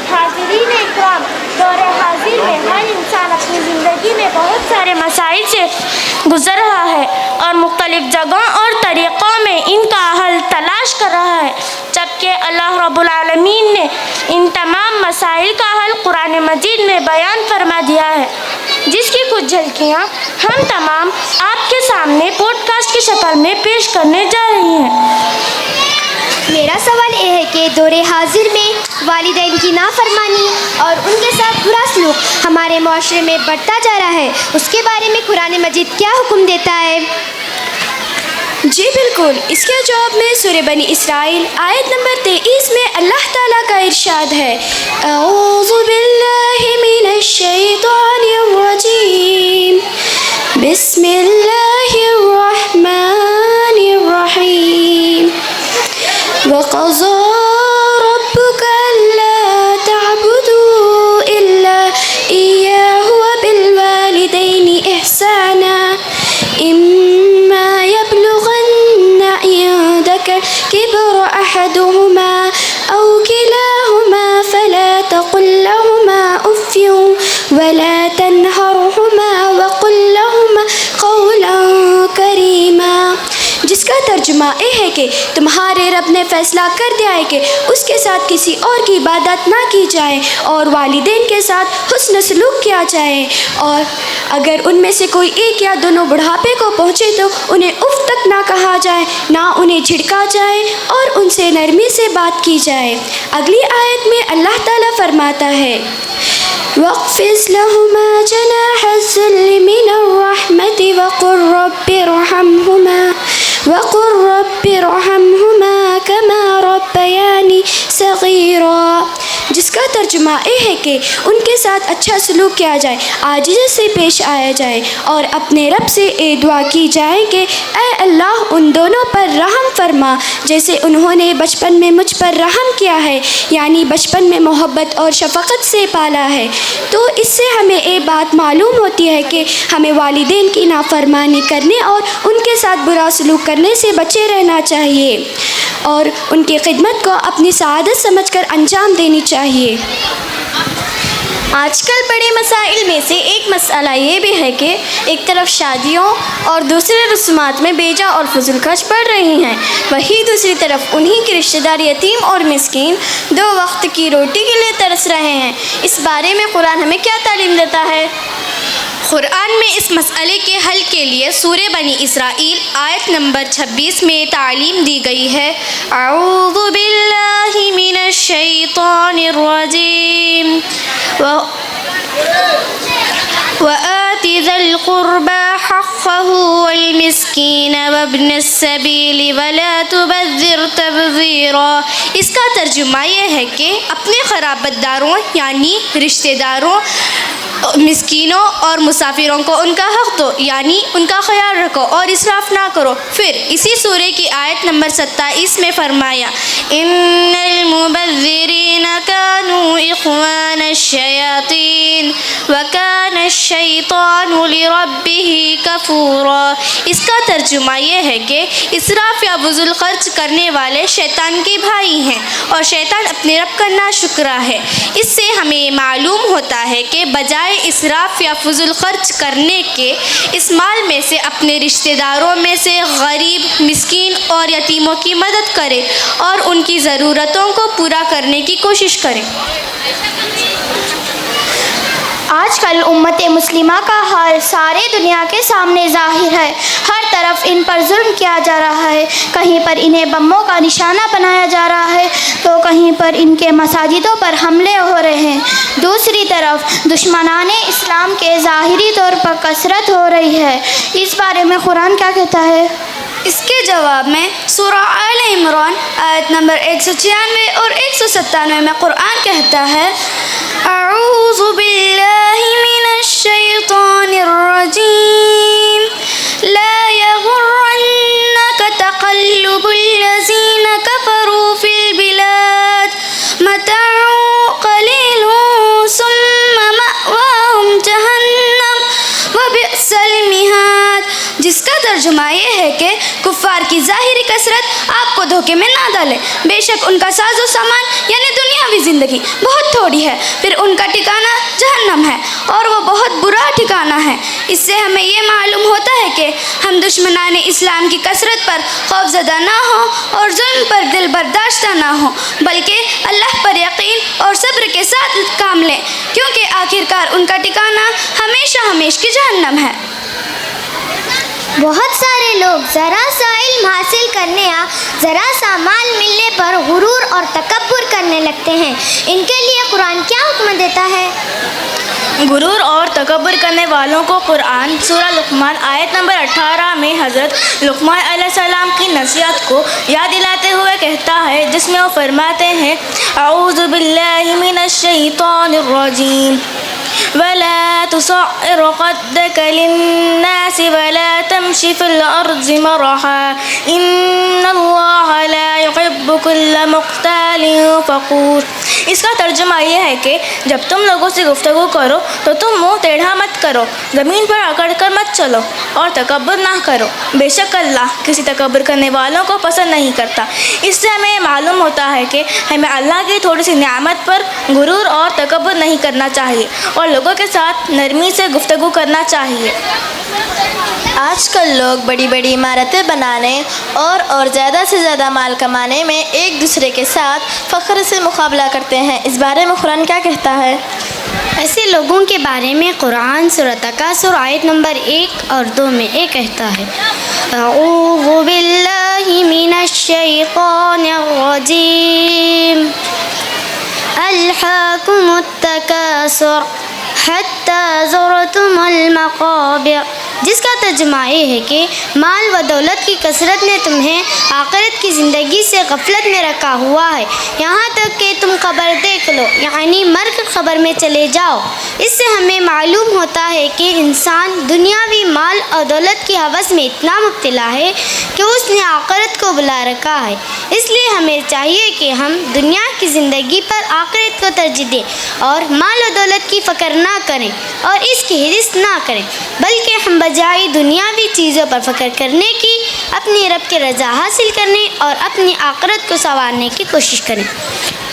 حاضرین اکرام، دور حاضر میں ہر انسان اپنی زندگی میں بہت سارے مسائل سے گزر رہا ہے اور مختلف جگہوں اور طریقوں میں ان کا حل تلاش کر رہا ہے، جبکہ اللہ رب العالمین نے ان تمام مسائل کا حل قرآن مجید میں بیان فرما دیا ہے، جس کی کچھ جھلکیاں ہم تمام آپ کے سامنے پوڈ کاسٹ کی شکل میں پیش کرنے جا رہی ہیں۔ میرا سوال یہ ہے کہ دور حاضر میں والدین کی نافرمانی اور ان کے ساتھ برا سلوک ہمارے معاشرے میں بڑھتا جا رہا ہے، اس کے بارے میں قرآن مجید کیا حکم دیتا ہے؟ جی بالکل، اس کے جواب میں سورہ بنی اسرائیل آیت نمبر 23 میں اللہ تعالیٰ کا ارشاد ہے، اعوذ باللہ من الشیطان الرجیم، بسم اللہ الرحمن الرحیم، وَقَضَى رَبُّكَ أَلَّا تَعْبُدُوا إِلَّا إِيَّاهُ وَبِالْوَالِدَيْنِ إِحْسَانًا إِمَّا يَبْلُغَنَّ عِندَكَ الْكِبَرَ أَحَدُهُمَا أَوْ كِلَاهُمَا فَلَا تَقُل لَّهُمَا أُفٍّ وَلَا تَنْهَرْهُمَا وَقُل لَّهُمَا قَوْلًا كَرِيمًا، جس کا ترجمہ یہ ہے کہ تمہارے رب نے فیصلہ کر دیا ہے کہ اس کے ساتھ کسی اور کی عبادت نہ کی جائے اور والدین کے ساتھ حسن سلوک کیا جائے، اور اگر ان میں سے کوئی ایک یا دونوں بڑھاپے کو پہنچے تو انہیں اف تک نہ کہا جائے، نہ انہیں جھڑکا جائے اور ان سے نرمی سے بات کی جائے۔ اگلی آیت میں اللہ تعالیٰ فرماتا ہے، وَاخْفِضْ لَهُمَا جَنَاحَ الذُّلِّ مِنَ الرَّحْمَةِ وَقُل رَّبِّ ارْحَمْهُمَا كَمَا رَبَّيَانِي صَغِيرًا، جس کا ترجمہ یہ ہے کہ ان کے ساتھ اچھا سلوک کیا جائے، عاجزی سے پیش آیا جائے اور اپنے رب سے یہ دعا کی جائے کہ اے اللہ ان دونوں پر رحم فرما جیسے انہوں نے بچپن میں مجھ پر رحم کیا ہے، یعنی بچپن میں محبت اور شفقت سے پالا ہے۔ تو اس سے ہمیں یہ بات معلوم ہوتی ہے کہ ہمیں والدین کی نافرمانی کرنے اور ان کے ساتھ برا سلوک کرنے سے بچے رہنا چاہیے اور ان کی خدمت کو اپنی سعادت سمجھ کر انجام دینی چاہیے۔ آج کل بڑے مسائل میں سے ایک مسئلہ یہ بھی ہے کہ ایک طرف شادیوں اور دوسرے رسومات میں بیجا اور فضول خرچ بڑھ رہے ہیں، وہیں دوسری طرف انہی کے رشتہ دار یتیم اور مسکین 2 وقت کی روٹی کے لیے ترس رہے ہیں۔ اس بارے میں قرآن ہمیں کیا تعلیم دیتا ہے؟ قرآن میں اس مسئلے کے حل کے لیے سورہ بنی اسرائیل آیت نمبر 26 میں تعلیم دی گئی ہے، اعوذ باللہ من الشیطان الرجیم، وآت ذا القربى حقه والمسكين وابن السبيل ولا تبذر تبذيرا۔ اس کا ترجمہ یہ ہے کہ اپنے قرابت داروں یعنی رشتہ داروں، مسکینوں اور مسافروں کو ان کا حق دو یعنی ان کا خیال رکھو اور اسراف نہ کرو۔ پھر اسی سورہ کی آیت نمبر 27 میں فرمایا، ان المبذرین کانوا اخوان الشیاطین وکان الشیطان لربہ کفورا۔ اس کا ترجمہ یہ ہے کہ اسراف یا فضول خرچ کرنے والے شیطان کے بھائی ہیں اور شیطان اپنے رب کا ناشکرا ہے۔ اس سے ہمیں معلوم ہوتا ہے کہ بجائے اسراف یا فضول خرچ کرنے کے اس مال میں سے اپنے رشتہ داروں میں سے غریب، مسکین اور یتیموں کی مدد کریں اور ان کی ضرورتوں کو پورا کرنے کی کوشش کریں۔ آج کل امت مسلمہ کا حال سارے دنیا کے سامنے ظاہر ہے، ہر طرف ان پر ظلم کیا جا رہا ہے، کہیں پر انہیں بموں کا نشانہ بنایا جا رہا ہے تو کہیں پر ان کے مساجدوں پر حملے ہو رہے ہیں، دوسری طرف دشمنان اسلام کے ظاہری طور پر کثرت ہو رہی ہے۔ اس بارے میں قرآن کیا کہتا ہے؟ اس کے جواب میں سورہ آل عمران آیت نمبر 196 اور 197 میں قرآن کہتا ہے، اعوذ باللہ من الشیطان الرجیم، لا یغرنک تقلب الذین کفروا فی البلاد، متاع قلیل ثم مأواہم جہنم وبئس المہاد، جس کا ترجمہ یہ ہے کہ کفار کی ظاہری کثرت آپ کو دھوکے میں نہ ڈالے، بے شک ان کا ساز و سامان یعنی دنیاوی زندگی بہت تھوڑی ہے، پھر ان کا ٹھکانہ جہنم ہے اور وہ بہت برا ٹھکانہ ہے۔ اس سے ہمیں یہ معلوم ہوتا ہے کہ ہم دشمنان اسلام کی کثرت پر خوف زدہ نہ ہوں اور ظلم پر دل برداشتہ نہ ہوں، بلکہ اللہ پر یقین اور صبر کے ساتھ کام لیں، کیونکہ آخرکار ان کا ٹھکانہ ہمیشہ ہمیش کی جہنم ہے۔ بہت سارے لوگ ذرا سا علم حاصل کرنے یا ذرا سا مال ملنے پر غرور اور تکبر کرنے لگتے ہیں، ان کے لیے قرآن کیا حکم دیتا ہے؟ غرور اور تکبر کرنے والوں کو قرآن سورہ لقمان آیت نمبر 18 میں حضرت لقمان علیہ السلام کی نصیحت کو یاد دلاتے ہوئے کہتا ہے، جس میں وہ فرماتے ہیں اعوذ باللہ من الشیطان الرجیم ولا تصعر خدك للناس ولا تمش في الأرض مرحا إن الله لا يحب كل مختال فخور۔ اس کا ترجمہ یہ ہے کہ جب تم لوگوں سے گفتگو کرو تو تم منہ ٹیڑھا مت کرو، زمین پر اکڑ کر مت چلو اور تکبر نہ کرو، بے شک اللہ کسی تکبر کرنے والوں کو پسند نہیں کرتا۔ اس سے ہمیں یہ معلوم ہوتا ہے کہ ہمیں اللہ کی تھوڑی سی نعمت پر غرور اور تکبر نہیں کرنا چاہیے اور لوگوں کے ساتھ نرمی سے گفتگو کرنا چاہیے۔ آج کل لوگ بڑی بڑی عمارتیں بنانے اور زیادہ سے زیادہ مال کمانے میں ایک دوسرے کے ساتھ فخر سے مقابلہ کرتے ہیں، اس بارے میں قرآن کیا کہتا ہے؟ ایسے لوگوں کے بارے میں قرآن سورہ تکاثر آیت نمبر 1 اور 2 میں یہ کہتا ہے، اعوذ باللہ من الشیطان الرجیم الہاکم التکاثر حتی زرتم المقابر، جس کا ترجمہ یہ ہے کہ مال و دولت کی کثرت نے تمہیں آخرت کی زندگی سے غفلت میں رکھا ہوا ہے، یہاں تک کہ تم قبر دیکھ لو، یعنی مر کر قبر میں چلے جاؤ۔ اس سے ہمیں معلوم ہوتا ہے کہ انسان دنیاوی مال اور دولت کی ہوس میں اتنا مبتلا ہے کہ اس نے آخرت کو بلا رکھا ہے۔ اس لیے ہمیں چاہیے کہ ہم دنیا کی زندگی پر آخرت کو ترجیح دیں اور مال و دولت کی فکر نہ کریں اور اس کی حرص نہ کریں، بلکہ ہم بجائے دنیاوی چیزوں پر فخر کرنے کی اپنی رب کی رضا حاصل کرنے اور اپنی آخرت کو سنوارنے کی کوشش کریں۔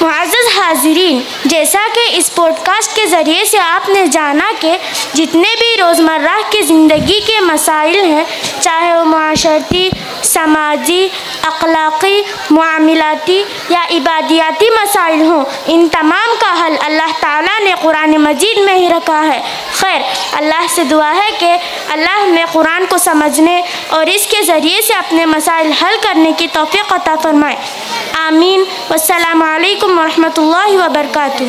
معزز حاضرین، جیسا کہ اس پوڈ کاسٹ کے ذریعے سے آپ نے جانا کہ جتنے بھی روزمرہ کی زندگی کے مسائل ہیں، چاہے وہ معاشرتی، سماجی، اخلاقی، معاملاتی یا عبادیاتی مسائل ہوں، ان تمام کا حل اللہ تعالیٰ نے قرآن مجید میں ہی رکھا ہے۔ خیر، اللہ سے دعا ہے کہ اللہ ہمیں قرآن کو سمجھنے اور اس کے ذریعے سے اپنے مسائل حل کرنے کی توفیق عطا فرمائے۔ آمین۔ والسلام علیکم ورحمۃ اللہ وبرکاتہ۔